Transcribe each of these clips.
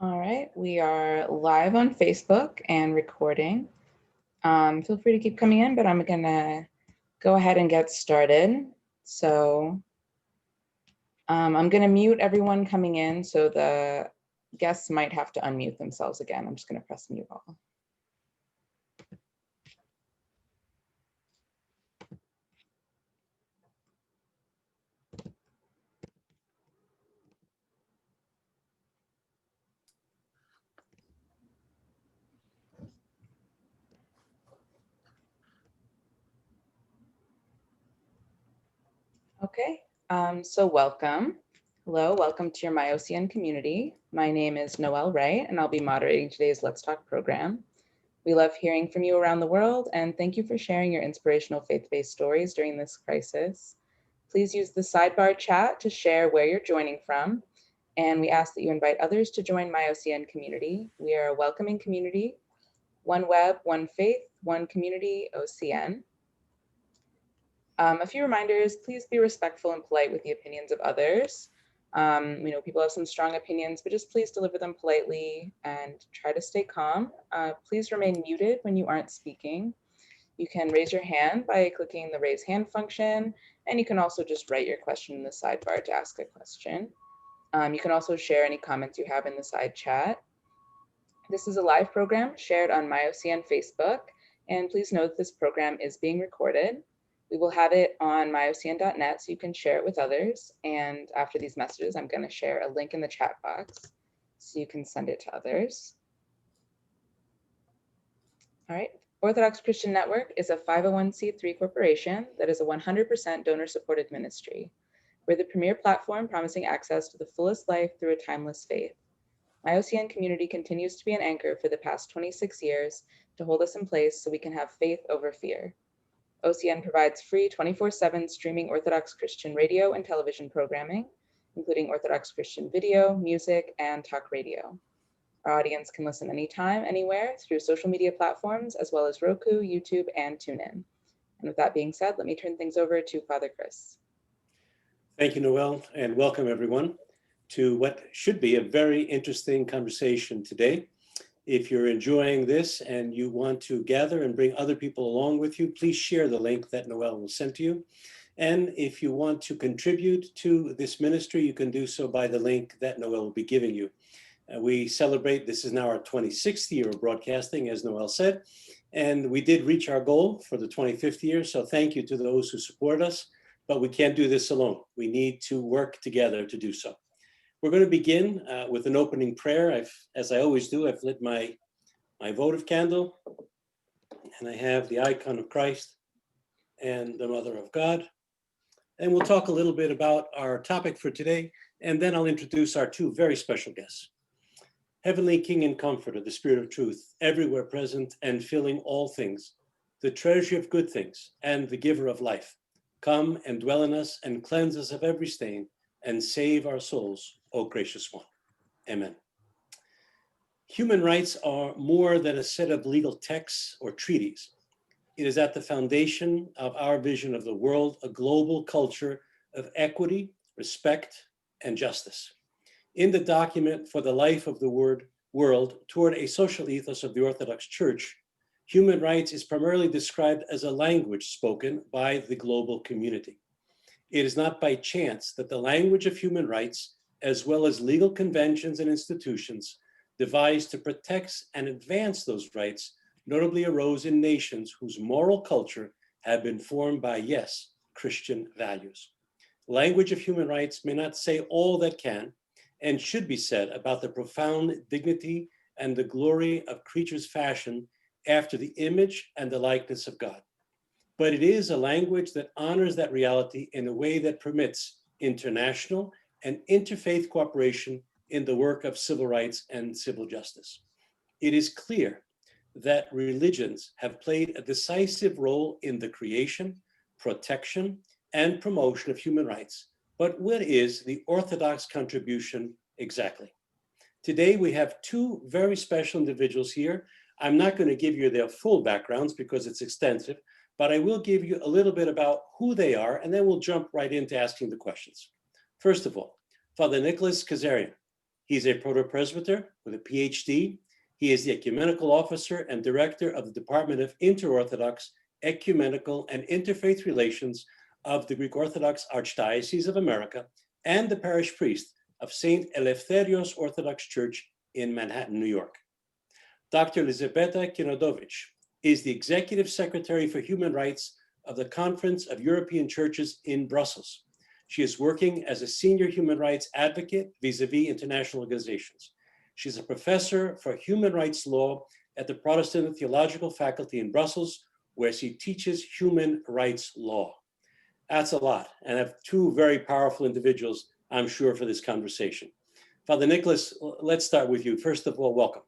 All right, we are live on Facebook and recording. Feel free to keep coming in, but I'm gonna go ahead and get started. So I'm gonna mute everyone coming in, so the guests might have to unmute themselves again. I'm just gonna press mute all. Okay, so welcome. Hello, welcome to your MyOCN community. My name is Noelle Wright, and I'll be moderating today's Let's Talk program. We love hearing from you around the world, and thank you for sharing your inspirational faith-based stories during this crisis. Please use the sidebar chat to share where you're joining from, and we ask that you invite others to join MyOCN community. We are a welcoming community, one web, one faith, one community, OCN. A few reminders: please be respectful and polite with the opinions of others. We know people have some strong opinions, but just please deliver them politely and try to stay calm. Please remain muted when you aren't speaking. You can raise your hand by clicking the raise hand function, and you can also just write your question in the sidebar to ask a question. You can also share any comments you have in the side chat. This is a live program shared on MyOCN Facebook, and please note this program is being recorded. We will have it on myocn.net so you can share it with others. And after these messages, I'm going to share a link in the chat box so you can send it to others. All right. Orthodox Christian Network is a 501c3 corporation that is a 100% donor-supported ministry. We're the premier platform promising access to the fullest life through a timeless faith. MyOCN community continues to be an anchor for the past 26 years to hold us in place so we can have faith over fear. OCN provides free 24/7 streaming Orthodox Christian radio and television programming, including Orthodox Christian video, music, and talk radio. Our audience can listen anytime, anywhere through social media platforms, as well as Roku, YouTube, and TuneIn. And with that being said, let me turn things over to Father Chris. Thank you, Noelle, and welcome everyone to what should be a very interesting conversation today. If you're enjoying this and you want to gather and bring other people along with you, please share the link that Noelle will send to you. And if you want to contribute to this ministry, you can do so by the link that Noelle will be giving you. We celebrate, this is now our 26th year of broadcasting, as Noelle said, and we did reach our goal for the 25th year, so thank you to those who support us, but we can't do this alone. We need to work together to do so. We're going to begin with an opening prayer. As I always do, I've lit my votive candle, and I have the icon of Christ and the Mother of God. And we'll talk a little bit about our topic for today, and then I'll introduce our two very special guests. Heavenly King and Comforter, the Spirit of Truth, everywhere present and filling all things, the treasure of good things and the giver of life, come and dwell in us and cleanse us of every stain and save our souls, O gracious one. Amen. Human rights are more than a set of legal texts or treaties. It is at the foundation of our vision of the world, a global culture of equity, respect, and justice. In the document For the Life of the World Toward a Social Ethos of the Orthodox Church, human rights is primarily described as a language spoken by the global community. It is not by chance that the language of human rights, as well as legal conventions and institutions devised to protect and advance those rights, notably arose in nations whose moral culture had been formed by, yes, Christian values. Language of human rights may not say all that can and should be said about the profound dignity and the glory of creatures fashioned after the image and the likeness of God. But it is a language that honors that reality in a way that permits international and interfaith cooperation in the work of civil rights and civil justice. It is clear that religions have played a decisive role in the creation, protection, and promotion of human rights. But what is the Orthodox contribution exactly? Today, we have two very special individuals here. I'm not going to give you their full backgrounds because it's extensive, but I will give you a little bit about who they are, and then we'll jump right into asking the questions. First of all, Father Nicholas Kazarian. He's a proto-presbyter with a PhD. He is the ecumenical officer and director of the Department of Inter-Orthodox, Ecumenical, and Interfaith Relations of the Greek Orthodox Archdiocese of America and the parish priest of St. Eleftherios Orthodox Church in Manhattan, New York. Dr. Elizabeta Kinodovich is the Executive Secretary for Human Rights of the Conference of European Churches in Brussels. She is working as a senior human rights advocate vis-a-vis international organizations. She's a professor for human rights law at the Protestant Theological Faculty in Brussels, where she teaches human rights law. That's a lot, and I have two very powerful individuals, I'm sure, for this conversation. Father Nicholas, let's start with you. First of all, welcome.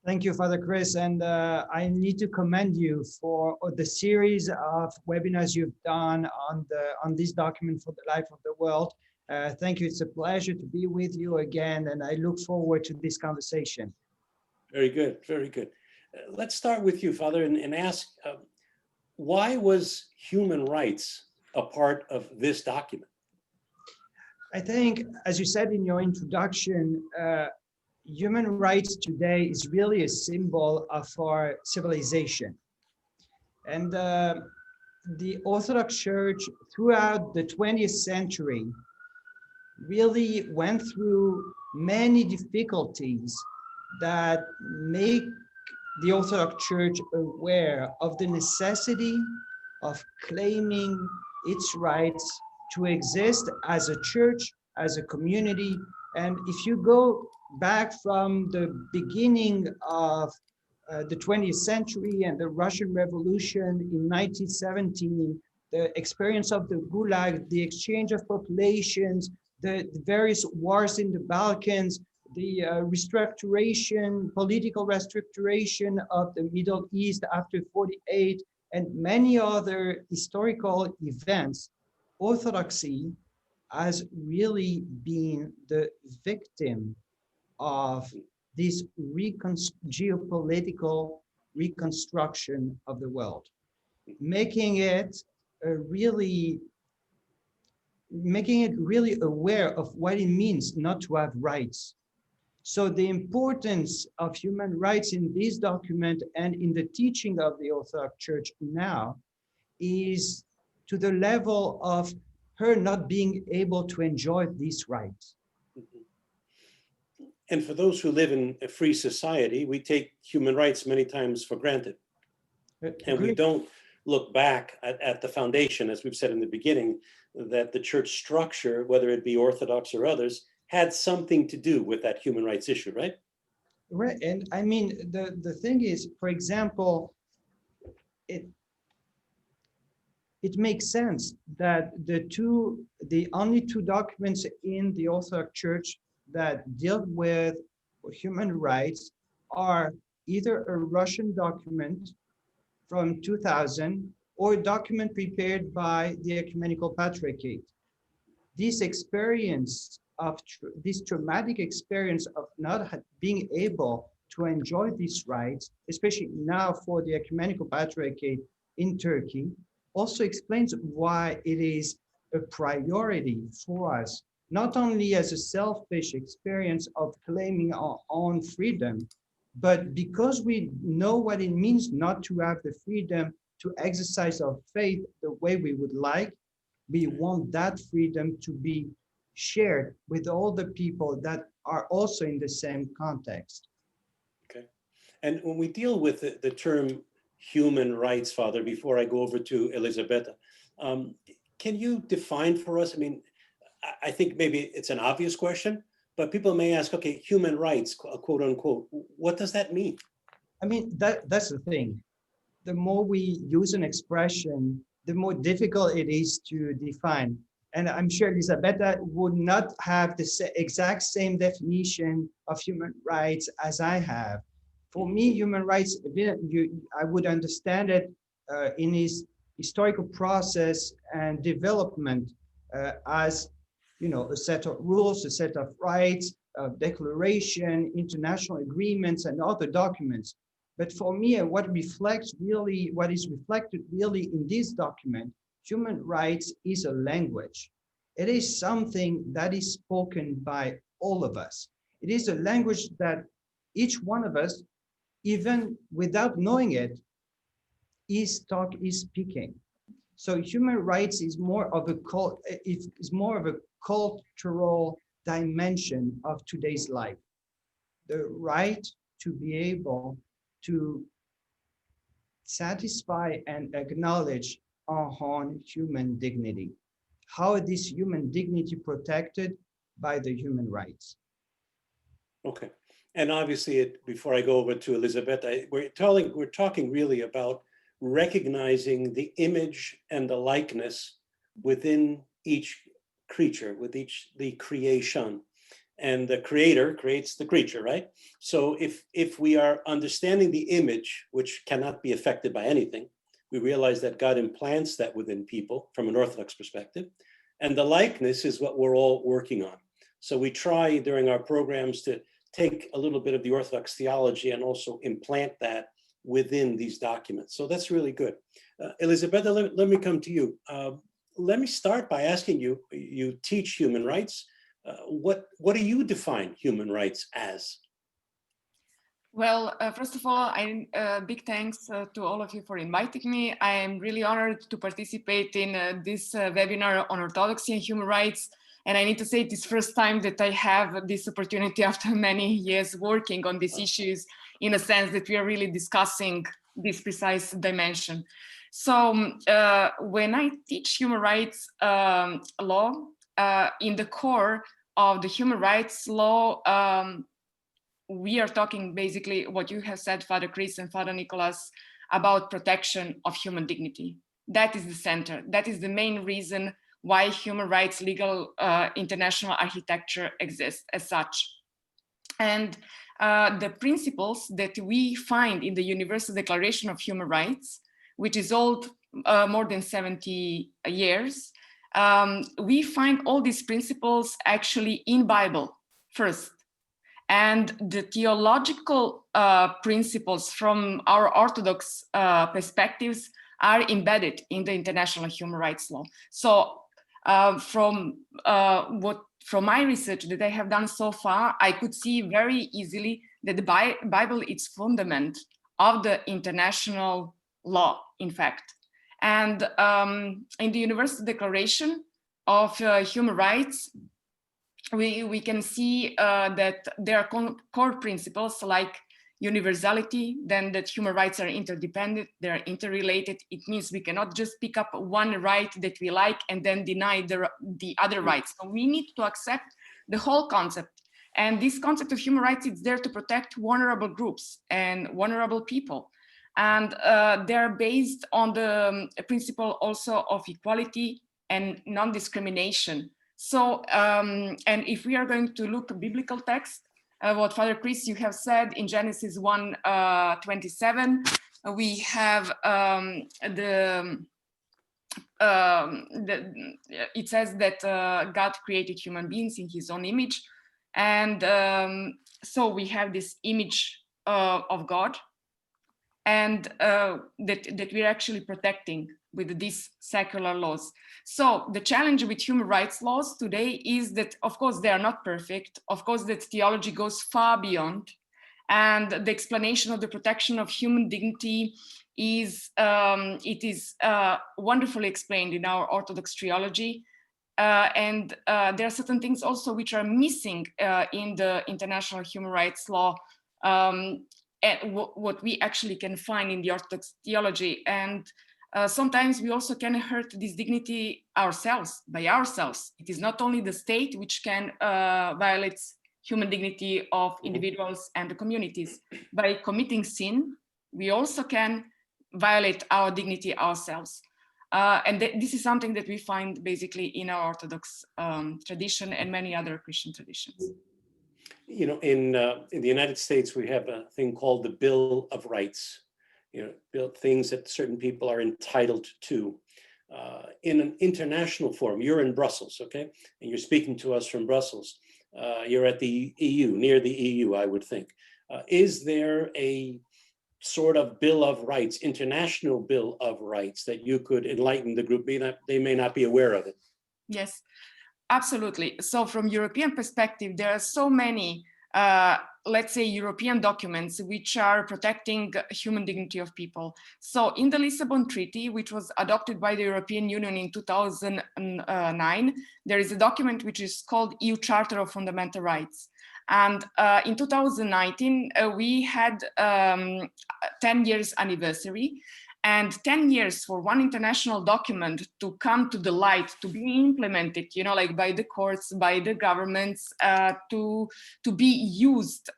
Thank you, Father Chris, and I need to commend you for the series of webinars you've done on this document for the life of the world. Thank you. It's a pleasure to be with you again, and I look forward to this conversation. Very good, very good. Let's start with you, Father, and ask, why was human rights a part of this document? I think, as you said in your introduction, human rights today is really a symbol of our civilization. And the Orthodox Church throughout the 20th century really went through many difficulties that make the Orthodox Church aware of the necessity of claiming its rights to exist as a church, as a community. And if you go back from the beginning of the 20th century and the Russian Revolution in 1917, the experience of the Gulag, the exchange of populations, the various wars in the Balkans, the political restructuration of the Middle East after 48, and many other historical events, Orthodoxy has really been the victim of this geopolitical reconstruction of the world, making it really aware of what it means not to have rights. So the importance of human rights in this document and in the teaching of the Orthodox Church now is to the level of her not being able to enjoy these rights. And for those who live in a free society, we take human rights many times for granted. And we don't look back at the foundation, as we've said in the beginning, that the church structure, whether it be Orthodox or others, had something to do with that human rights issue, right? Right, and I mean, the thing is, for example, it makes sense that the only two documents in the Orthodox Church that deal with human rights are either a Russian document from 2000 or a document prepared by the Ecumenical Patriarchate. This experience of this traumatic experience of not being able to enjoy these rights, especially now for the Ecumenical Patriarchate in Turkey, also explains why it is a priority for us, not only as a selfish experience of claiming our own freedom, but because we know what it means not to have the freedom to exercise our faith the way we would like. We want that freedom to be shared with all the people that are also in the same context. Okay. And when we deal with the term human rights, Father, before I go over to Elizabeta, can you define for us, I mean, I think maybe it's an obvious question, but people may ask, okay, human rights, quote unquote, what does that mean? I mean, that's the thing. The more we use an expression, the more difficult it is to define. And I'm sure Elisabetta would not have the exact same definition of human rights as I have. For me, human rights, I would understand it in its historical process and development as, you know, a set of rules, a set of rights, declaration, international agreements, and other documents. But for me, what is reflected really in this document, human rights is a language. It is something that is spoken by all of us. It is a language that each one of us, even without knowing it, is speaking. So human rights is more of a cultural dimension of today's life. The right to be able to satisfy and acknowledge our own human dignity. How is this human dignity protected by the human rights? Okay. And obviously, before I go over to Elizabeth, we're talking really about recognizing the image and the likeness within each creature, the creation. And the creator creates the creature, right? So if we are understanding the image, which cannot be affected by anything, we realize that God implants that within people from an Orthodox perspective. And the likeness is what we're all working on. So we try during our programs to take a little bit of the Orthodox theology and also implant that within these documents. So that's really good. Elizabeth, let me come to you. Let me start by asking you, you teach human rights. What do you define human rights as? Well, first of all, big thanks to all of you for inviting me. I am really honored to participate in this webinar on Orthodoxy and human rights. And I need to say it's the first time that I have this opportunity after many years working on these issues, in a sense that we are really discussing this precise dimension. So when I teach human rights law, in the core of the human rights law, we are talking basically what you have said, Father Chris and Father Nicholas, about protection of human dignity. That is the center. That is the main reason why human rights legal international architecture exists as such. And the principles that we find in the Universal Declaration of Human Rights, which is old more than 70 years, we find all these principles actually in Bible first. And the theological principles from our Orthodox perspectives are embedded in the international human rights law. So from my research that I have done so far, I could see very easily that the Bible is fundament of the international law, in fact. And in the Universal Declaration of Human Rights, we can see that there are core principles like universality, then that human rights are interdependent, they're interrelated. It means we cannot just pick up one right that we like and then deny the other rights. So we need to accept the whole concept. And this concept of human rights is there to protect vulnerable groups and vulnerable people. And they're based on the principle also of equality and non-discrimination. So, and if we are going to look at biblical text, what Father Chris, you have said in Genesis 1:27, we have it says that God created human beings in his own image. And so we have this image of God, and that we're actually protecting with these secular laws. So the challenge with human rights laws today is that, of course, they are not perfect. Of course, that theology goes far beyond. And the explanation of the protection of human dignity is, wonderfully explained in our Orthodox theology. And there are certain things also which are missing in the international human rights law, and what we actually can find in the Orthodox theology. And sometimes we also can hurt this dignity by ourselves. It is not only the state which can violate human dignity of individuals and the communities. By committing sin, we also can violate our dignity ourselves. And this is something that we find basically in our Orthodox tradition and many other Christian traditions. You know, in the United States, we have a thing called the Bill of Rights. You know, things that certain people are entitled to. In an international forum, you're in Brussels, okay? And you're speaking to us from Brussels. You're at the EU, near the EU, I would think. Is there a sort of Bill of Rights, international Bill of Rights, that you could enlighten the group? They may not be aware of it. Yes. Absolutely. So from European perspective, there are so many, let's say, European documents which are protecting human dignity of people. So in the Lisbon Treaty, which was adopted by the European Union in 2009, there is a document which is called EU Charter of Fundamental Rights. And in 2019, we had 10 years anniversary. And 10 years for one international document to come to the light, to be implemented, you know, like by the courts, by the governments, to be used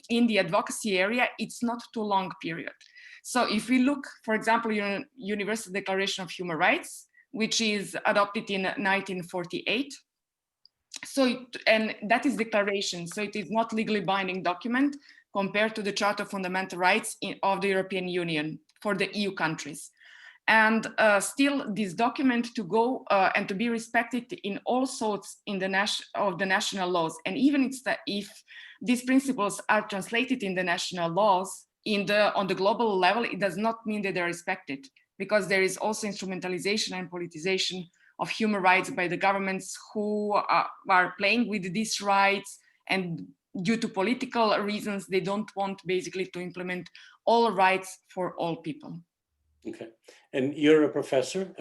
in the advocacy area, it's not too long period. So if we look, for example, Universal Declaration of Human Rights, which is adopted in 1948. So, and that is declaration, so it is not legally binding document compared to the Charter of Fundamental Rights of the European Union for the EU countries. And still this document to go and to be respected in all sorts in the national laws. And even if these principles are translated in the national laws on the global level, it does not mean that they're respected, because there is also instrumentalization and politicization of human rights by the governments who are playing with these rights, and due to political reasons, they don't want basically to implement all rights for all people. Okay, and you're a professor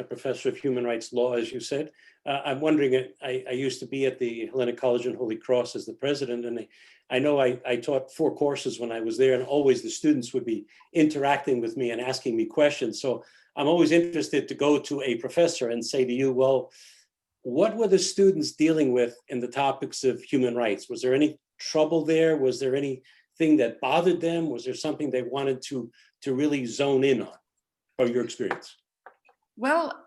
of human rights law, as you said. I'm wondering, I used to be at the Hellenic College in Holy Cross as the president, and I know I taught 4 courses when I was there, and always the students would be interacting with me and asking me questions. So I'm always interested to go to a professor and say to you, well, what were the students dealing with in the topics of human rights? Was there any trouble there? Was there anything that bothered them? Was there something they wanted to really zone in on, from your experience? Well,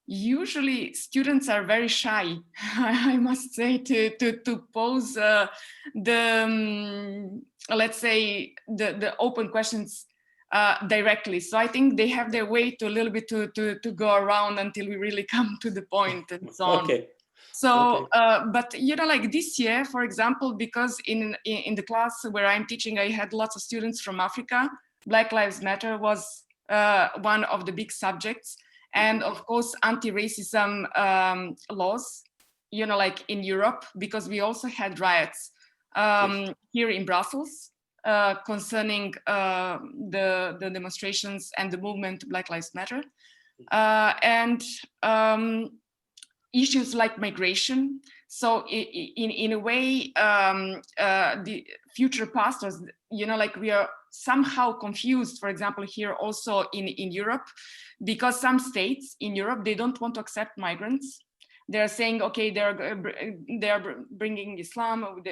usually students are very shy, I must say, to pose let's say, the open questions directly. So I think they have their way to a little bit to go around until we really come to the point and so on. Okay. So, but you know, like this year, for example, because in the class where I'm teaching, I had lots of students from Africa. Black Lives Matter was one of the big subjects, and of course, anti-racism laws. You know, like in Europe, because we also had riots here in Brussels concerning the demonstrations and the movement Black Lives Matter, and issues like migration. So in a way, the future pastors, you know, like we are somehow confused, for example, here also in Europe, because some states in Europe, they don't want to accept migrants. They're saying, okay, they're bringing Islam,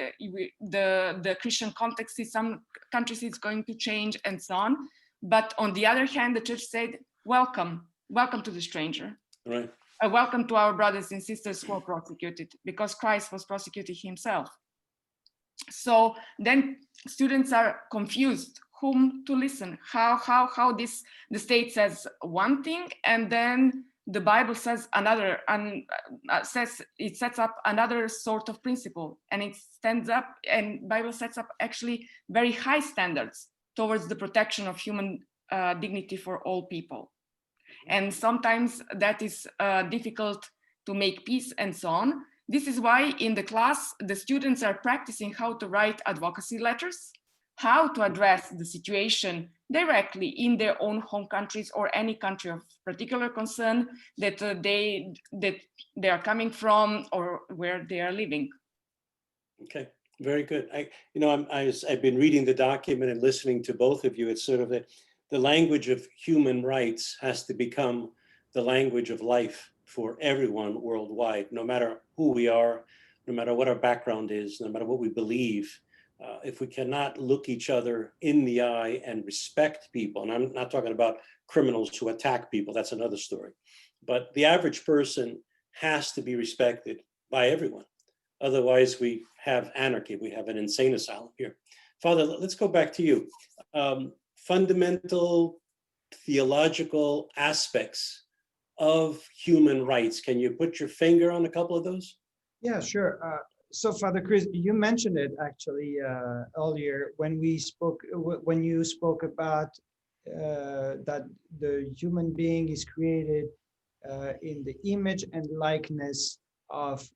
the Christian context in some countries is going to change and so on. But on the other hand, the church said, welcome to the stranger. Right. Welcome to our brothers and sisters who are persecuted, because Christ was persecuted himself. So then students are confused whom to listen, how the state says one thing, and then the Bible says another, and it sets up another sort of principle, and it stands up, and Bible sets up actually very high standards towards the protection of human dignity for all people. And sometimes that is difficult to make peace and so on. This is why in the class, the students are practicing how to write advocacy letters, how to address the situation directly in their own home countries or any country of particular concern that they are coming from or where they are living. Okay, very good. I've been reading the document and listening to both of you. It's sort of the language of human rights has to become the language of life for everyone worldwide, no matter who we are, no matter what our background is, no matter what we believe. If we cannot look each other in the eye and respect people, and I'm not talking about criminals who attack people, that's another story, but the average person has to be respected by everyone. Otherwise, we have anarchy. We have an insane asylum here. Father, let's go back to you. Fundamental theological aspects of human rights. Can you put your finger on a couple of those? Yeah, sure. So Father Chris, you mentioned it actually earlier when you spoke about that the human being is created in the image and likeness of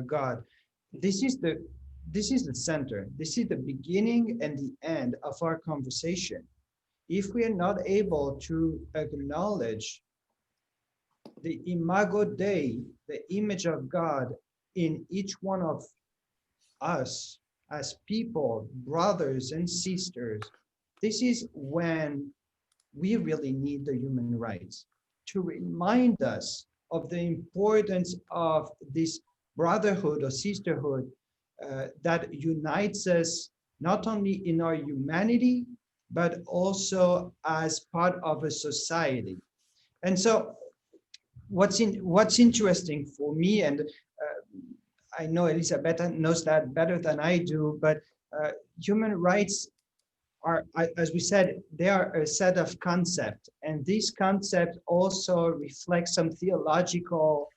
God. This is the center. This is the beginning and the end of our conversation. If we are not able to acknowledge the imago Dei, the image of God in each one of us as people, brothers and sisters, this is when we really need the human rights to remind us of the importance of this brotherhood or sisterhood that unites us not only in our humanity, but also as part of a society. And so what's interesting for me, and I know Elisabetta knows that better than I do, but human rights are, as we said, they are a set of concepts, and these concepts also reflect some theological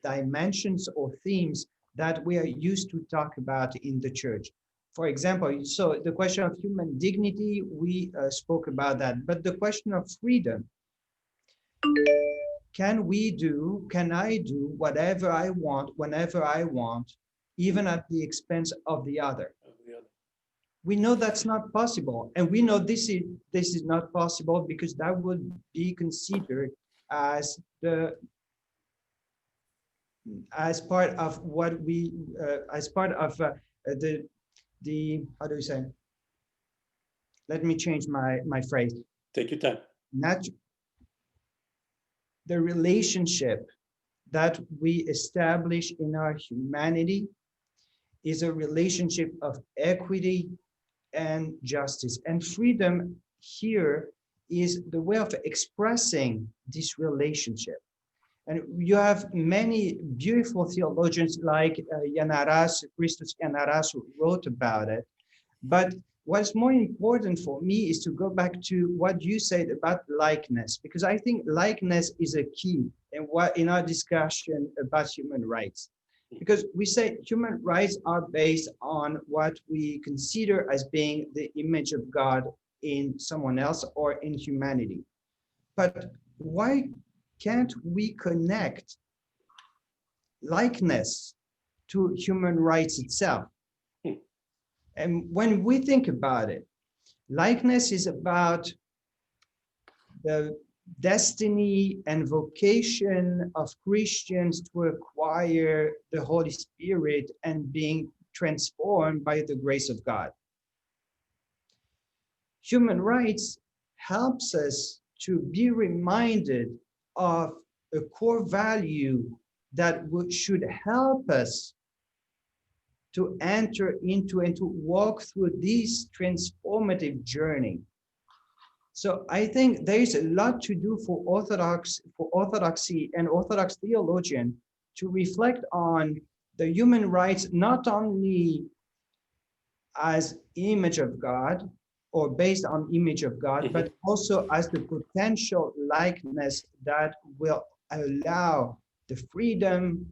dimensions or themes that we are used to talk about in the church. For example, so the question of human dignity, we spoke about that, but the question of freedom, can I do whatever I want, whenever I want, even at the expense of the other? We know that's not possible, and we know this is not possible because that would be considered as part of what we as part of the how do you say? Let me change my phrase. Take your time. The relationship that we establish in our humanity is a relationship of equity and justice. And freedom here is the way of expressing this relationship. And you have many beautiful theologians like Christos Yanaras, who wrote about it. But what's more important for me is to go back to what you said about likeness, because I think likeness is a key in our discussion about human rights. Because we say human rights are based on what we consider as being the image of God in someone else or in humanity. But why can't we connect likeness to human rights itself? And when we think about it, likeness is about the destiny and vocation of Christians to acquire the Holy Spirit and being transformed by the grace of God. Human rights helps us to be reminded of a core value that should help us to enter into and to walk through this transformative journey. So I think there is a lot to do for Orthodoxy and Orthodox theologian to reflect on the human rights, not only as image of God or based on image of God, but also as the potential likeness that will allow the freedom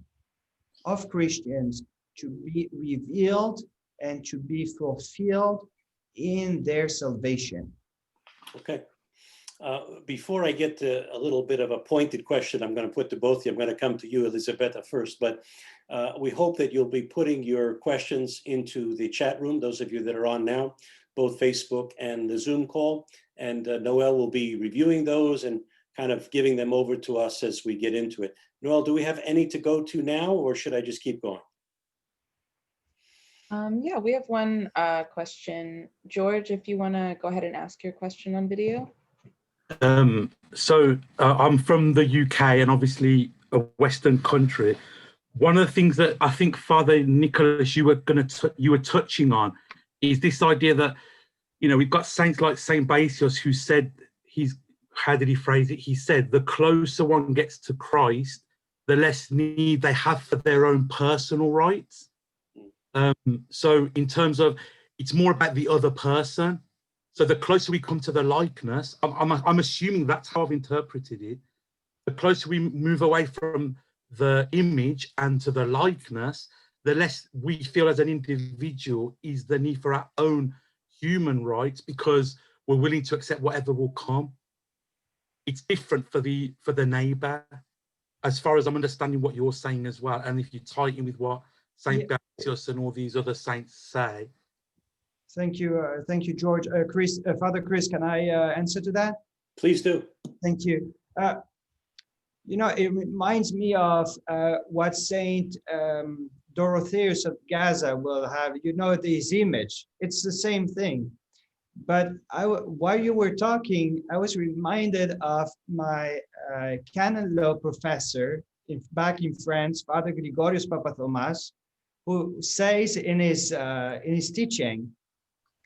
of Christians to be revealed and to be fulfilled in their salvation. Okay. Before I get to a little bit of a pointed question, I'm going to put to both of you. I'm going to come to you, Elisabetta, first, but we hope that you'll be putting your questions into the chat room, those of you that are on now, both Facebook and the Zoom call. And Noel will be reviewing those and kind of giving them over to us as we get into it. Noel, do we have any to go to now, or should I just keep going? Yeah, we have one question. George, if you want to go ahead and ask your question on video. So I'm from the UK and obviously a Western country. One of the things that I think, Father Nicholas, you were touching on is this idea that, you know, we've got saints like Saint Basius who said, how did he phrase it? He said, the closer one gets to Christ, the less need they have for their own personal rights. So in terms of, it's more about the other person. So the closer we come to the likeness, I'm assuming that's how I've interpreted it. The closer we move away from the image and to the likeness, the less we feel as an individual is the need for our own human rights, because we're willing to accept whatever will come. It's different for the neighbor. as far as I'm understanding what you're saying as well, and if you tie it in with what Saint Baptist and all these other saints say. Thank you, George. Chris, Father Chris, can I answer to that? Please do. Thank you. It reminds me of what Saint Dorotheus of Gaza will have. This image. It's the same thing. But while you were talking, I was reminded of my canon law professor back in France, Father Gregorius Papathomas, who says in his teaching,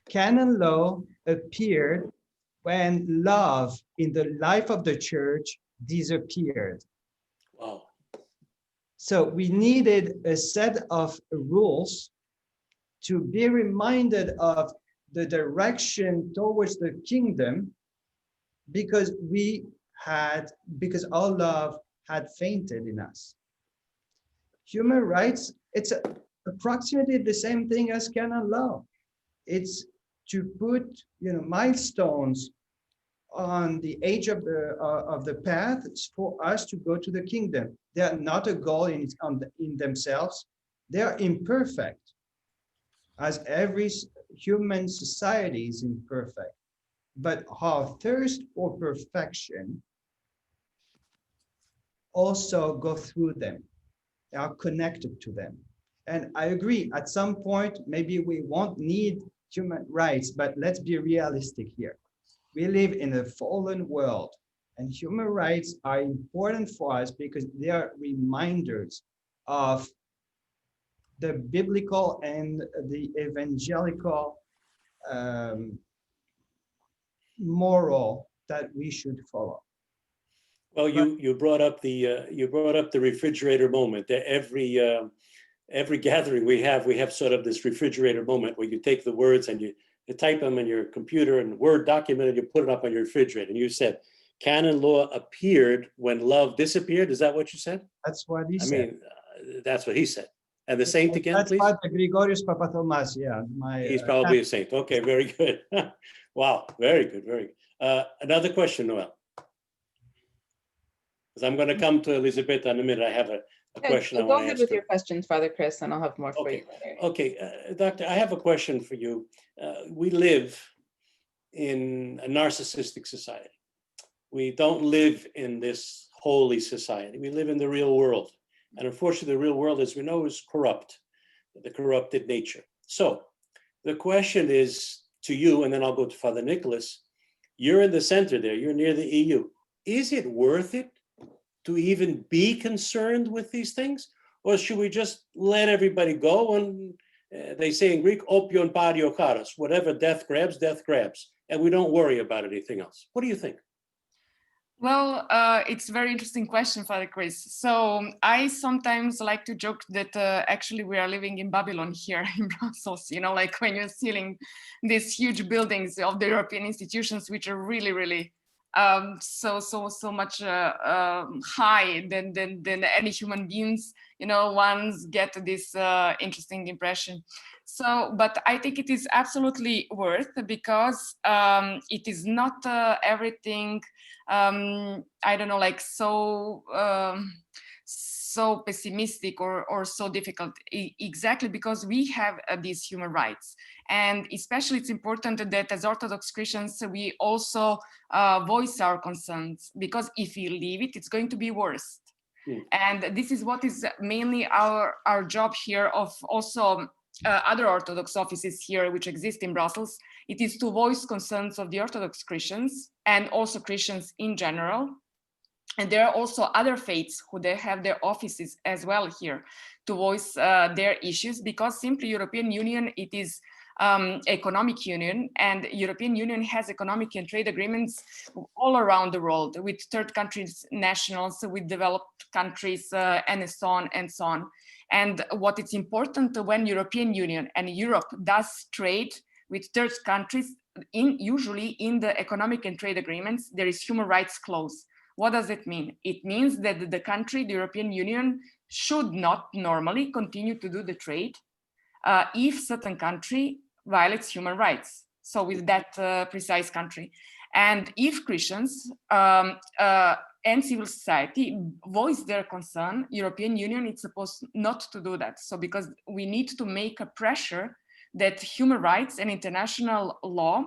canon law appeared when love in the life of the church disappeared. Wow. So we needed a set of rules to be reminded of the direction towards the kingdom, because our love had fainted in us. Human rights, it's approximately the same thing as canon law. It's to put milestones on the edge of the path for us to go to the kingdom. They are not a goal in themselves. They are imperfect, as every human society is imperfect. But our thirst for perfection also go through them. They are connected to them. And I agree, at some point, maybe we won't need human rights, but let's be realistic here. We live in a fallen world, and human rights are important for us because they are reminders of the biblical and the evangelical moral that we should follow. Well, you brought up the refrigerator moment. Every gathering we have sort of this refrigerator moment where you take the words and you type them in your computer and Word document and you put it up on your refrigerator. And you said, canon law appeared when love disappeared. Is that what you said? That's what he said. I mean, that's what he said. And the saint again, that's please? Father Gregorius Papathomas, yeah. He's probably a saint. Okay, very good. Wow, very good, very good. Another question, Noel. Because I'm going to come to Elizabeth in a minute. I have a question I want to ask. Go ahead with your questions, Father Chris, and I'll have more for you later. Okay, Doctor, I have a question for you. We live in a narcissistic society. We don't live in this holy society. We live in the real world. And unfortunately, the real world, as we know, is corrupt, the corrupted nature. So the question is to you, and then I'll go to Father Nicholas. You're in the center there. You're near the EU. Is it worth it to even be concerned with these things? Or should we just let everybody go? And they say in Greek, opion pario charos, whatever death grabs, and we don't worry about anything else. What do you think? Well, it's a very interesting question, Father Chris. So I sometimes like to joke that actually we are living in Babylon here in Brussels, like when you're seeing these huge buildings of the European institutions, which are really, really so much high than any human beings, ones get this interesting impression. So, but I think it is absolutely worth, because it is not everything, I don't know, like so pessimistic or so difficult, exactly because we have these human rights. And especially it's important that as Orthodox Christians, we also voice our concerns, because if we leave it, it's going to be worse. And this is what is mainly our job here, of also other Orthodox offices here which exist in Brussels. It is to voice concerns of the Orthodox Christians and also Christians in general. And there are also other faiths who they have their offices as well here to voice their issues, because simply European Union, it is economic union, and European Union has economic and trade agreements all around the world with third countries nationals, with developed countries, and so on and so on. And what is important when European Union and Europe does trade with third countries, usually in the economic and trade agreements, there is human rights clause. What does it mean? It means that the country, the European Union, should not normally continue to do the trade if certain country violates human rights. So with that precise country. And if Christians and civil society voice their concern, European Union is supposed not to do that. So because we need to make a pressure that human rights and international law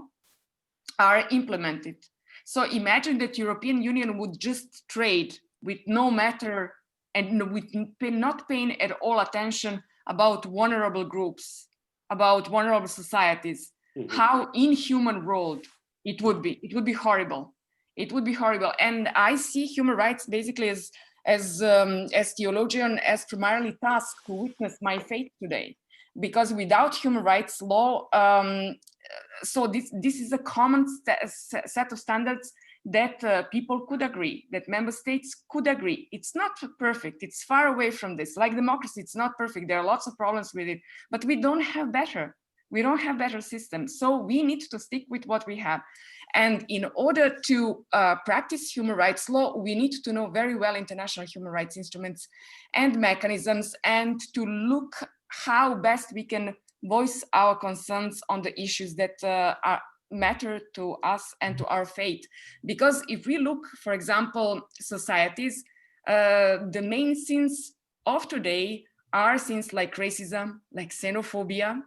are implemented. So imagine that European Union would just trade with no matter and with not paying at all attention about vulnerable groups, about vulnerable societies, how inhuman world it would be. It would be horrible. It would be horrible. And I see human rights basically as theologian, as primarily tasked to witness my faith today. Because without human rights law, so this is a common set of standards that people could agree, that member states could agree. It's not perfect, it's far away from this. Like democracy, it's not perfect, there are lots of problems with it, but we don't have better. We don't have better systems, so we need to stick with what we have. And in order to practice human rights law, we need to know very well international human rights instruments and mechanisms, and to look how best we can voice our concerns on the issues that matter to us and to our faith. Because if we look, for example, societies, the main sins of today are sins like racism, like xenophobia,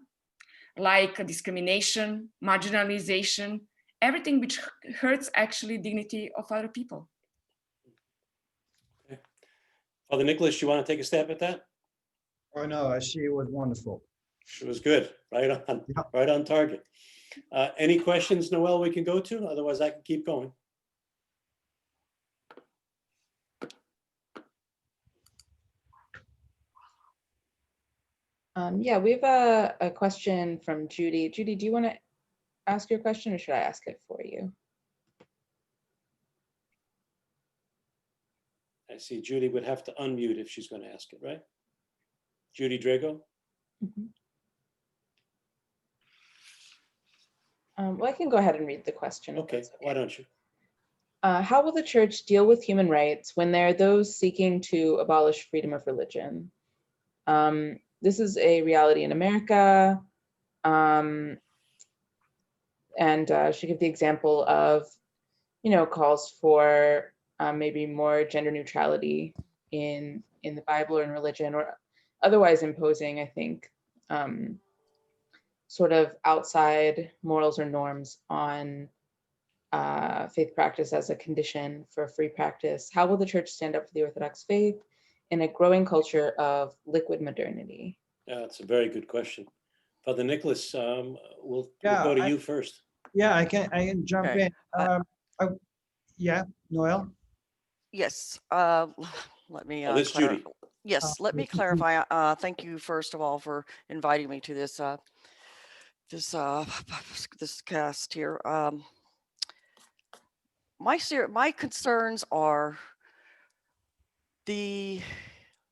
like discrimination, marginalization, everything which hurts actually dignity of other people. Okay. Father Nicholas, you want to take a stab at that? Oh no, she was wonderful. It was good, right on, right on target. Any questions, Noel, we can go to? Otherwise, I can keep going. Yeah, we have a question from Judy. Judy, do you want to ask your question, or should I ask it for you? I see Judy would have to unmute if she's going to ask it, right? Judy Drago? Well, I can go ahead and read the question. Okay, why don't you? How will the church deal with human rights when there are those seeking to abolish freedom of religion? This is a reality in America. And she gave the example of, calls for maybe more gender neutrality in the Bible or in religion, or otherwise imposing, I think, sort of outside morals or norms on faith practice as a condition for free practice. How will the church stand up for the Orthodox faith in a growing culture of liquid modernity? Yeah, that's a very good question. Father Nicholas, we'll go to you first. Yeah, I can jump in. Yeah, Noel? Yes, let me this Judy. Yes, let me clarify. Thank you first of all for inviting me to this this cast here. My concerns are the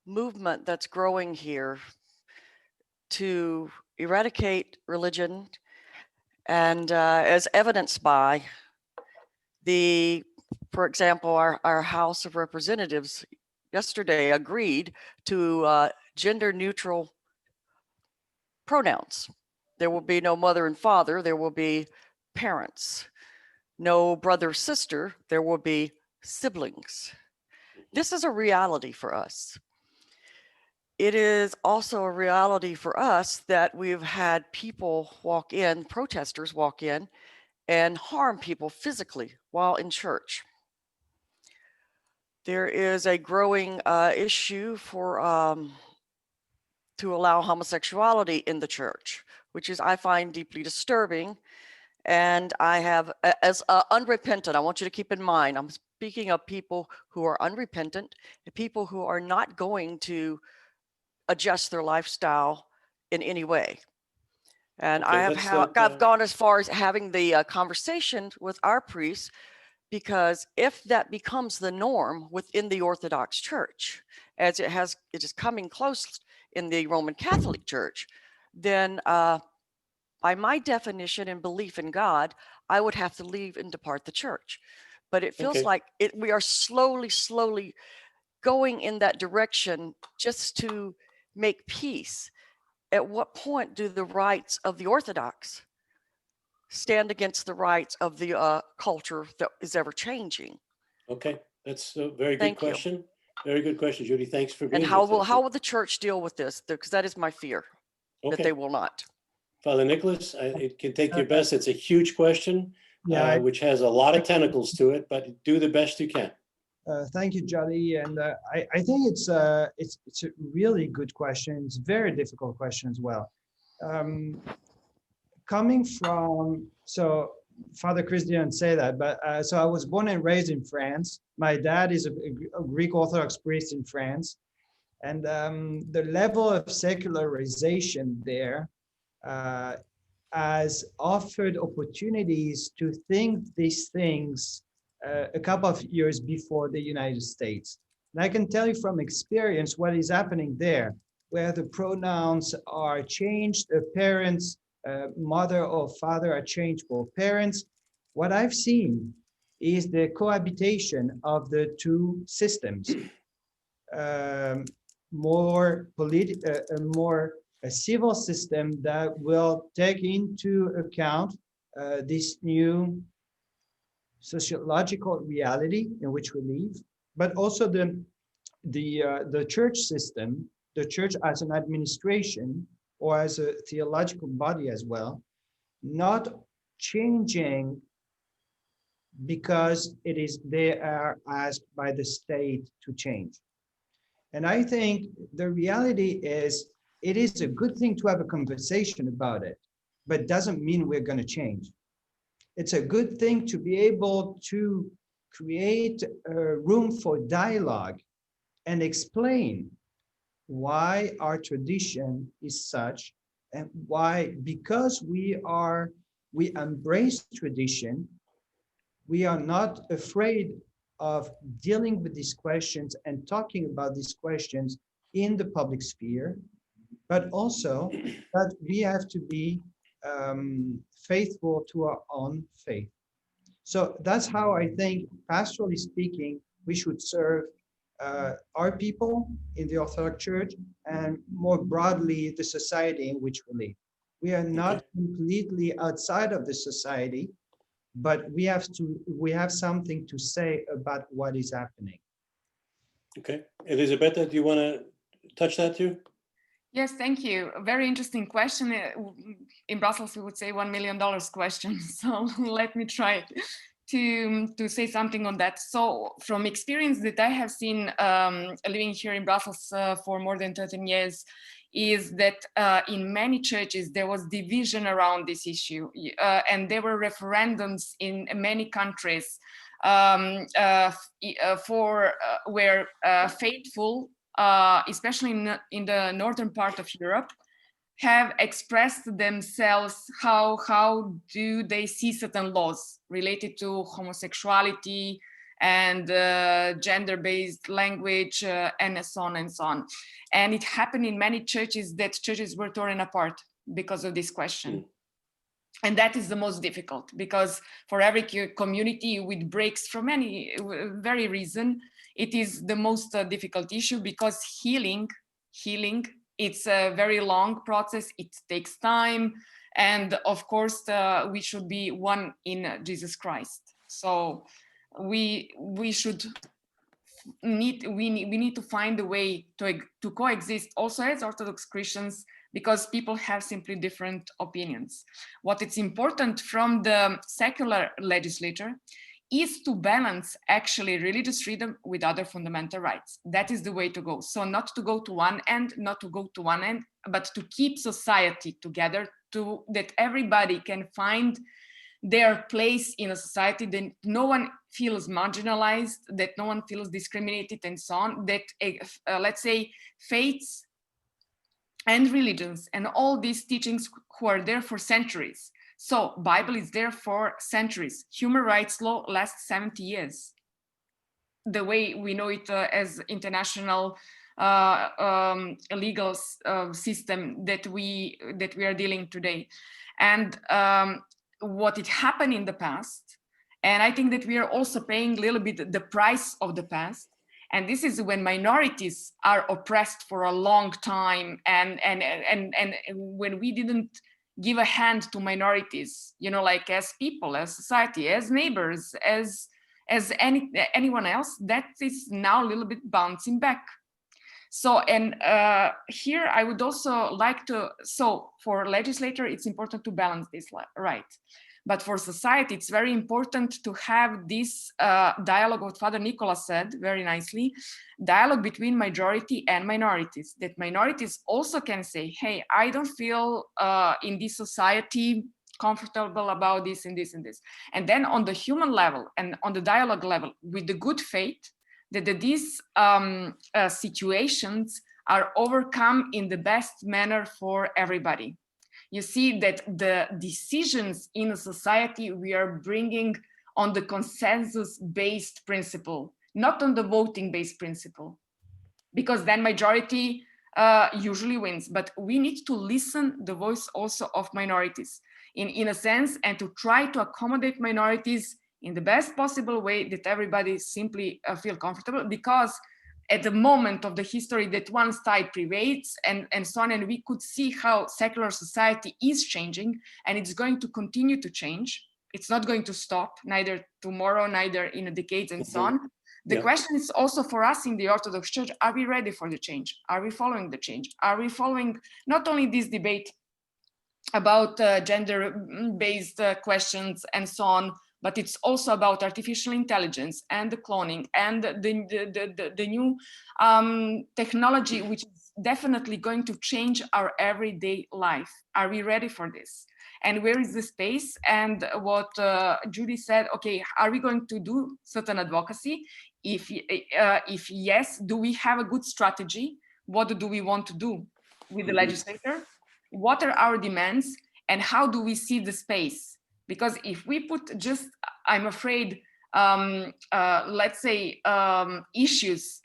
movement that's growing here to eradicate religion, and as evidenced by for example, our House of Representatives yesterday agreed to gender neutral pronouns. There will be no mother and father, there will be parents. No brother, sister, there will be siblings. This is a reality for us. It is also a reality for us that we've had people walk in, protesters walk in, and harm people physically while in church. There is a growing issue for to allow homosexuality in the church, which is, I find, deeply disturbing. And I have, as unrepentant, I want you to keep in mind, I'm speaking of people who are unrepentant, people who are not going to adjust their lifestyle in any way. And Okay, I've gone as far as having the conversation with our priests, because if that becomes the norm within the Orthodox Church, as it is coming close in the Roman Catholic Church, then by my definition and belief in God, I would have to leave and depart the church. But it feels like we are slowly going in that direction just to make peace. At what point do the rights of the Orthodox stand against the rights of the culture that is ever changing? Okay, That's a very good Thank you. question. Very good question, Judy. Thanks for being And here. how will the church deal with this? Because that is my fear, that Okay. they will not. Father Nicholas, it can take your best. It's a huge question, Yeah, which has a lot of tentacles to it, but do the best you can. thank you, Jolly. And I think it's a really good question. It's a very difficult question as well. Coming from, so Father Chris didn't say that, but so I was born and raised in France. My dad is a Greek Orthodox priest in France. And the level of secularization there has offered opportunities to think these things a couple of years before the United States. And I can tell you from experience what is happening there, where the pronouns are changed, parents, mother or father are changed for parents. What I've seen is the cohabitation of the two systems. More a civil system that will take into account this new sociological reality in which we live, but also the church system, the church as an administration or as a theological body as well, not changing because they are asked by the state to change. And I think the reality is, it is a good thing to have a conversation about it, but doesn't mean we're going to change. It's a good thing to be able to create a room for dialogue and explain why our tradition is such, and why, because we embrace tradition, we are not afraid of dealing with these questions and talking about these questions in the public sphere, but also that we have to be faithful to our own faith. So that's how I think, pastorally speaking, we should serve our people in the Orthodox Church, and more broadly, the society in which we live. We are not completely outside of the society, but we have something to say about what is happening. Okay, Elisabetta, do you want to touch that too? Yes, thank you. A very interesting question. In Brussels, we would say $1 million question. So let me try to say something on that. So from experience that I have seen living here in Brussels for more than 13 years, is that in many churches there was division around this issue, and there were referendums in many countries where faithful, especially in the northern part of Europe, have expressed themselves how do they see certain laws related to homosexuality and gender-based language and so on and so on. And it happened in many churches that churches were torn apart because of this question. And that is the most difficult, because for every community with breaks from any very reason, it is the most difficult issue, because healing, it's a very long process. It takes time. And of course, we should be one in Jesus Christ. So we need to find a way to coexist also as Orthodox Christians, because people have simply different opinions. What is important from the secular legislature is to balance actually religious freedom with other fundamental rights. That is the way to go. So not to go to one end, but to keep society together, that everybody can find their place in a society, that no one feels marginalized, that no one feels discriminated, and so on, that let's say faiths and religions and all these teachings who are there for centuries. So Bible is there for centuries. Human rights law lasts 70 years. The way we know it as international legal system that we are dealing today. And what it happened in the past, and I think that we are also paying a little bit the price of the past. And this is when minorities are oppressed for a long time, and when we didn't give a hand to minorities, like as people, as society, as neighbors, as as anyone else, that is now a little bit bouncing back. So, and here I would also like to, so for legislator, it's important to balance this, right? But for society, it's very important to have this dialogue, what Father Nicola said very nicely, dialogue between majority and minorities, that minorities also can say, hey, I don't feel in this society comfortable about this and this and this. And then on the human level and on the dialogue level, with the good faith, that these situations are overcome in the best manner for everybody. You see that the decisions in a society we are bringing on the consensus-based principle, not on the voting-based principle, because then majority usually wins. But we need to listen the voice also of minorities in a sense, and to try to accommodate minorities in the best possible way that everybody simply feel comfortable, because at the moment of the history that one side prevails and so on, and we could see how secular society is changing, and it's going to continue to change. It's not going to stop, neither tomorrow, neither in a decade and so on. The question is also for us in the Orthodox Church, are we ready for the change? Are we following the change? Are we following not only this debate about gender-based questions and so on, but it's also about artificial intelligence and the cloning and the new technology, which is definitely going to change our everyday life. Are we ready for this? And where is the space? And what Judy said, okay, are we going to do certain advocacy? If yes, do we have a good strategy? What do we want to do with the legislator? What are our demands? And how do we see the space? Because if we put just, I'm afraid, let's say, issues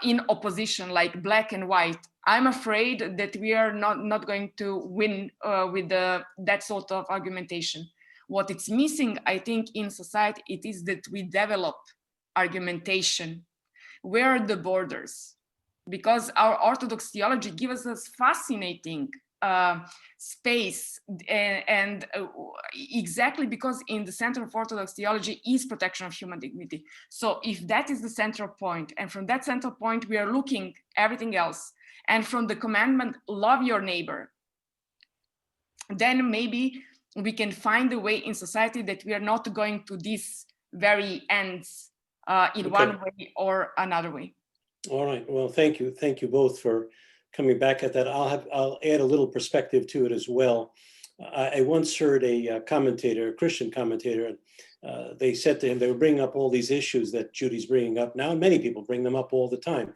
in opposition, like black and white, I'm afraid that we are not going to win with that sort of argumentation. What it's missing, I think, in society, it is that we develop argumentation. Where are the borders? Because our Orthodox theology gives us fascinating space, and exactly because in the center of Orthodox theology is protection of human dignity. So if that is the central point, and from that central point we are looking everything else, and from the commandment, love your neighbor, then maybe we can find a way in society that we are not going to these very ends in one way or another way. All right. Well, thank you. Thank you both for coming back at that. I'll add a little perspective to it as well. I once heard a commentator, a Christian commentator, and they said to him, they were bringing up all these issues that Judy's bringing up now, and many people bring them up all the time.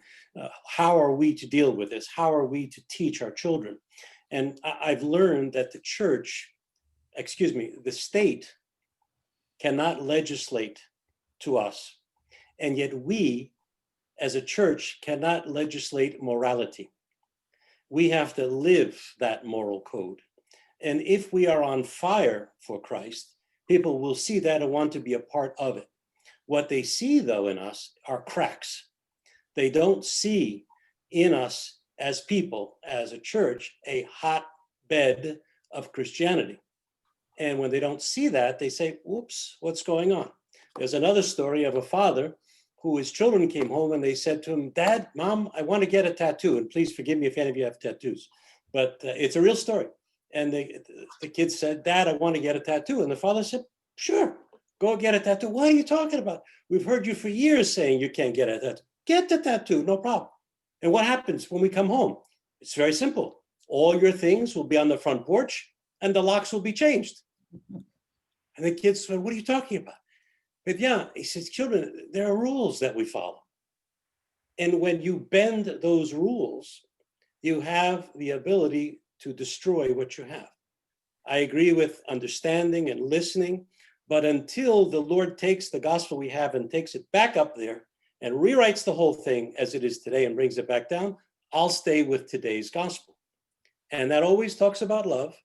How are we to deal with this? How are we to teach our children? And I've learned that the church, the state cannot legislate to us. And yet we, as a church, cannot legislate morality. We have to live that moral code. And if we are on fire for Christ, people will see that and want to be a part of it. What they see, though, in us are cracks. They don't see in us as people, as a church, a hotbed of Christianity. And when they don't see that, they say, whoops, what's going on? There's another story of a father who his children came home and they said to him, Dad, Mom, I want to get a tattoo. And please forgive me if any of you have tattoos, but it's a real story. And the kid said, Dad, I want to get a tattoo. And the father said, sure, go get a tattoo. What are you talking about? We've heard you for years saying you can't get a tattoo. Get the tattoo, no problem. And what happens when we come home? It's very simple. All your things will be on the front porch and the locks will be changed. And the kid said, what are you talking about? But yeah, he says, children, there are rules that we follow. And when you bend those rules, you have the ability to destroy what you have. I agree with understanding and listening, but until the Lord takes the gospel we have and takes it back up there and rewrites the whole thing as it is today and brings it back down, I'll stay with today's gospel. And that always talks about love,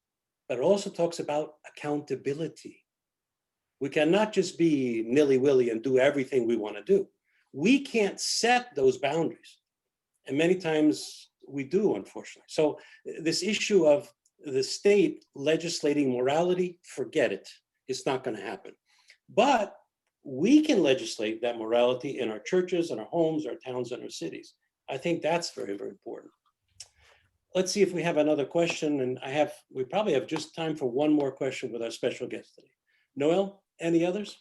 but it also talks about accountability. We cannot just be nilly-willy and do everything we want to do. We can't set those boundaries. And many times we do, unfortunately. So this issue of the state legislating morality, forget it. It's not going to happen. But we can legislate that morality in our churches, in our homes, our towns, and our cities. I think that's very, very important. Let's see if we have another question, and we probably have just time for one more question with our special guest today. Noel, any others?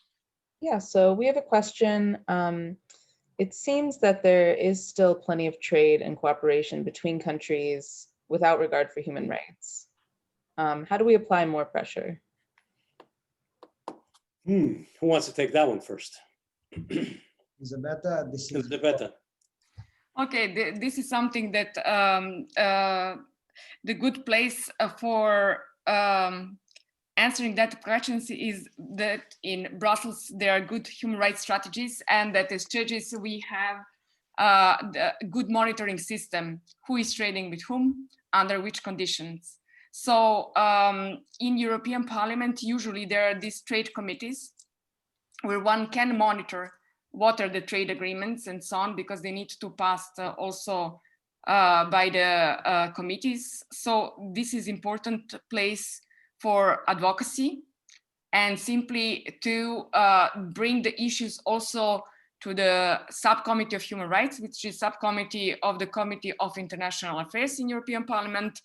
Yeah, so we have a question. It seems that there is still plenty of trade and cooperation between countries without regard for human rights. How do we apply more pressure? Who wants to take that one first? Elisabetta, this is Elisabetta. Okay, this is something that the good place for answering that question is that in Brussels there are good human rights strategies, and that as churches we have the good monitoring system, who is trading with whom, under which conditions. So in European Parliament, usually there are these trade committees where one can monitor what are the trade agreements and so on, because they need to pass also by the committees. So this is important place for advocacy and simply to bring the issues also to the subcommittee of human rights, which is subcommittee of the Committee of International Affairs in European Parliament,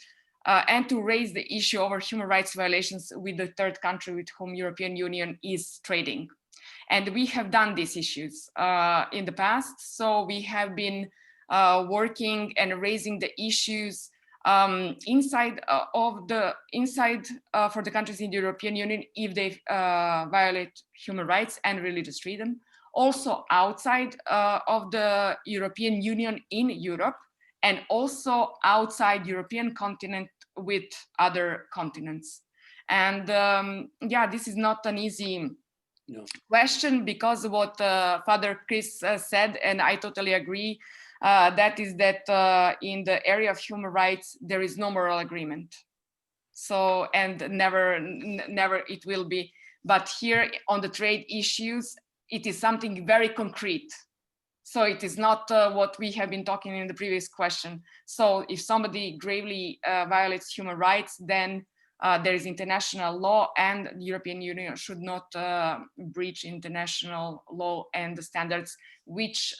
and to raise the issue over human rights violations with the third country with whom European Union is trading. And we have done these issues in the past. So we have been working and raising the issues inside for the countries in the European Union if they violate human rights and religious freedom. Also outside of the European Union in Europe, and also outside European continent with other continents. And yeah, this is not an easy question, because what Father Chris said, and I totally agree, that is that in the area of human rights, there is no moral agreement. So, and never it will be. But here on the trade issues, it is something very concrete. So it is not what we have been talking in the previous question. So if somebody gravely violates human rights, then there is international law, and the European Union should not breach international law and the standards which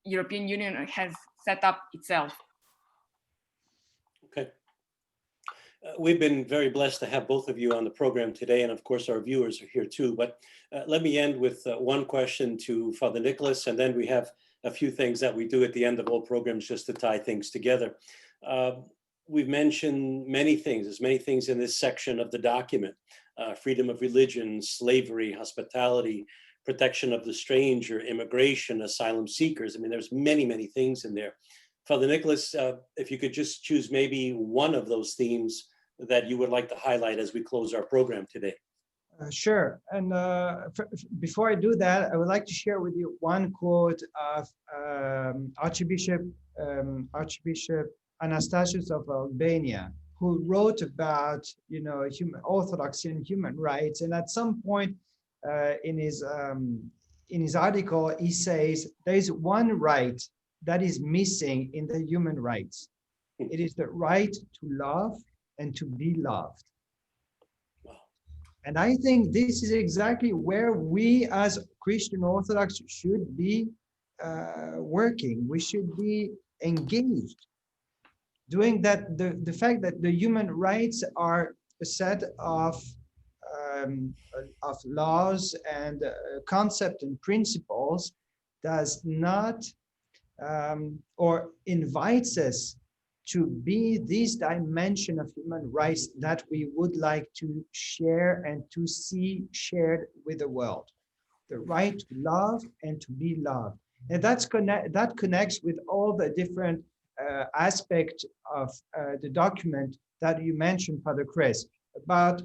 European Union has set up itself. Okay. We've been very blessed to have both of you on the program today, and of course our viewers are here too. But let me end with one question to Father Nicholas, and then we have a few things that we do at the end of all programs just to tie things together. We've mentioned many things. There's many things in this section of the document: freedom of religion, slavery, hospitality, protection of the stranger, immigration, asylum seekers. I mean, there's many, many things in there. Father Nicholas, if you could just choose maybe one of those themes that you would like to highlight as we close our program today. Sure. And before I do that, I would like to share with you one quote of Archbishop Anastasius of Albania, who wrote about, Orthodoxy and human rights. And at some point in his article, he says there is one right that is missing in the human rights. It is the right to love and to be loved. And I think this is exactly where we as Christian Orthodox should be working. We should be engaged. Doing that, the fact that the human rights are a set of laws and concepts and principles does not or invites us to be this dimension of human rights that we would like to share and to see shared with the world. The right to love and to be loved. And that connects with all the different aspects of the document that you mentioned, Father Chris, about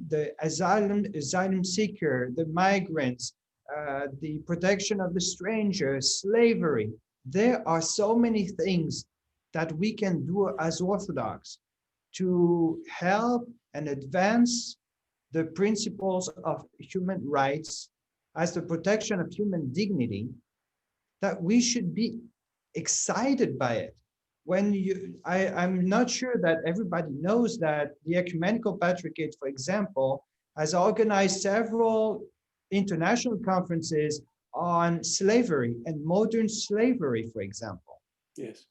the asylum seeker, the migrants, the protection of the stranger, slavery. There are so many things that we can do as Orthodox to help and advance the principles of human rights as the protection of human dignity, that we should be excited by it. I'm not sure that everybody knows that the Ecumenical Patriarchate, for example, has organized several international conferences on slavery and modern slavery, for example. Yes.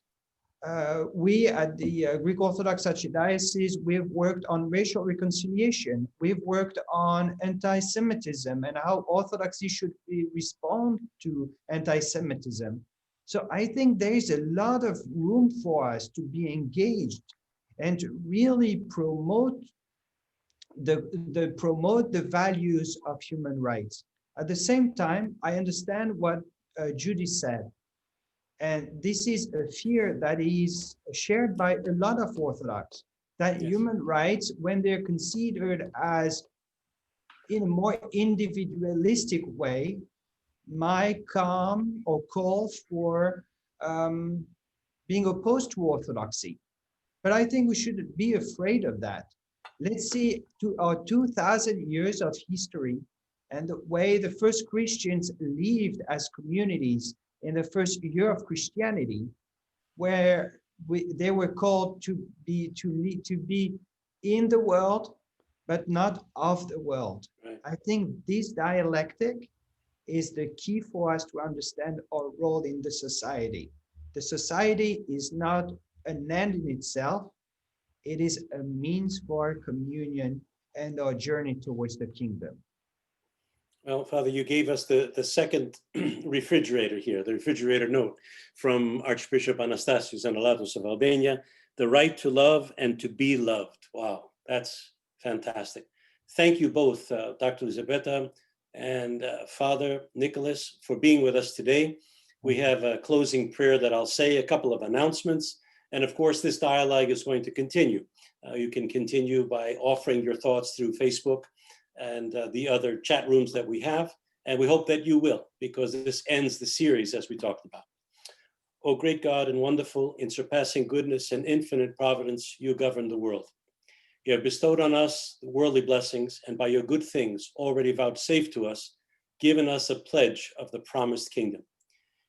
We at the Greek Orthodox Archdiocese, we've worked on racial reconciliation. We've worked on anti-Semitism and how Orthodoxy should respond to anti-Semitism. So I think there is a lot of room for us to be engaged and to really promote the values of human rights. At the same time, I understand what Judy said. And this is a fear that is shared by a lot of Orthodox, that Yes. human rights, when they're considered as in a more individualistic way, might come or call for being opposed to Orthodoxy. But I think we shouldn't be afraid of that. Let's see to our 2,000 years of history and the way the first Christians lived as communities in the first year of Christianity, where they were called to be in the world, but not of the world. Right. I think this dialectic is the key for us to understand our role in the society. The society is not an end in itself. It is a means for communion and our journey towards the kingdom. Well, Father, you gave us the second refrigerator here, the refrigerator note from Archbishop Anastasios Analatos of Albania, the right to love and to be loved. Wow, that's fantastic. Thank you both, Dr. Elisabetta and Father Nicholas, for being with us today. We have a closing prayer that I'll say, a couple of announcements, and of course, this dialogue is going to continue. You can continue by offering your thoughts through Facebook and the other chat rooms that we have. And we hope that you will, because this ends the series as we talked about. O great God and wonderful, in surpassing goodness and infinite providence, you govern the world. You have bestowed on us the worldly blessings, and by your good things already vouchsafed to us, given us a pledge of the promised kingdom.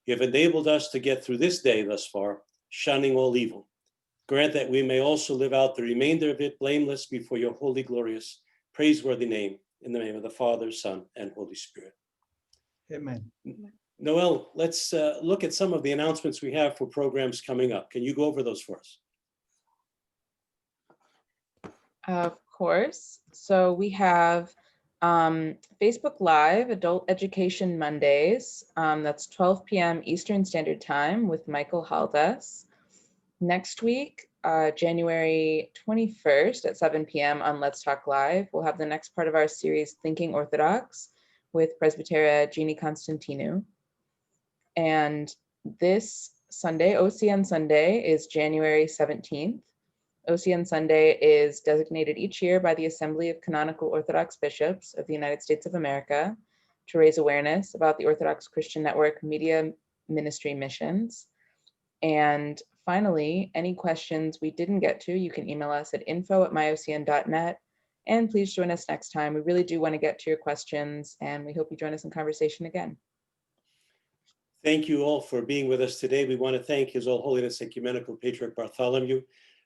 You have enabled us to get through this day thus far, shunning all evil. Grant that we may also live out the remainder of it blameless before your holy, glorious, praiseworthy name, in the name of the Father, Son, and Holy Spirit. Amen. Noel, let's look at some of the announcements we have for programs coming up. Can you go over those for us? Of course. So we have Facebook Live, Adult Education Mondays. That's 12 p.m. Eastern Standard Time with Michael Haldas. Next week, January 21st at 7 p.m. on Let's Talk Live, we'll have the next part of our series, Thinking Orthodox, with Presbytera Jeannie Constantinou. And this Sunday, OCN Sunday, is January 17th. OCN Sunday is designated each year by the Assembly of Canonical Orthodox Bishops of the United States of America to raise awareness about the Orthodox Christian Network media ministry missions. And finally, any questions we didn't get to, you can email us at info@myocn.net. And please join us next time. We really do want to get to your questions, and we hope you join us in conversation again. Thank you all for being with us today. We want to thank His All Holiness Ecumenical Patriarch Bartholomew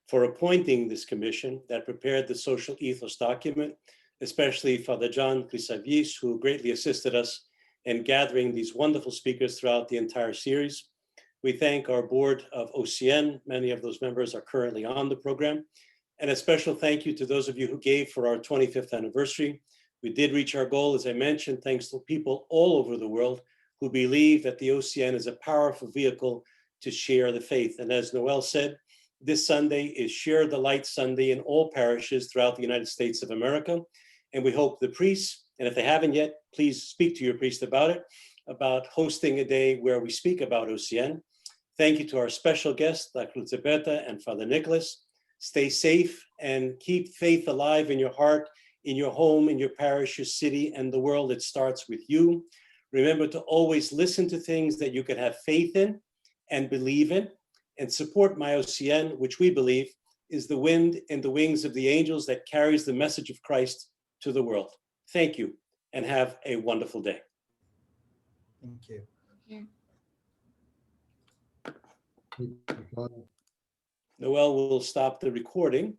for appointing this commission that prepared the social ethos document, especially Father John Chrysavis, who greatly assisted us in gathering these wonderful speakers throughout the entire series. We thank our board of OCN. Many of those members are currently on the program. And a special thank you to those of you who gave for our 25th anniversary. We did reach our goal, as I mentioned, thanks to people all over the world who believe that the OCN is a powerful vehicle to share the faith. And as Noel said, this Sunday is Share the Light Sunday in all parishes throughout the United States of America. And we hope the priests, and if they haven't yet, please speak to your priest about it, about hosting a day where we speak about OCN. Thank you to our special guests, Dr. Elisabetta and Father Nicholas. Stay safe and keep faith alive in your heart, in your home, in your parish, your city, and the world. It starts with you. Remember to always listen to things that you can have faith in and believe in, and support MyOCN, which we believe is the wind and the wings of the angels that carries the message of Christ to the world. Thank you, and have a wonderful day. Thank you. Thank you. Noel will stop the recording.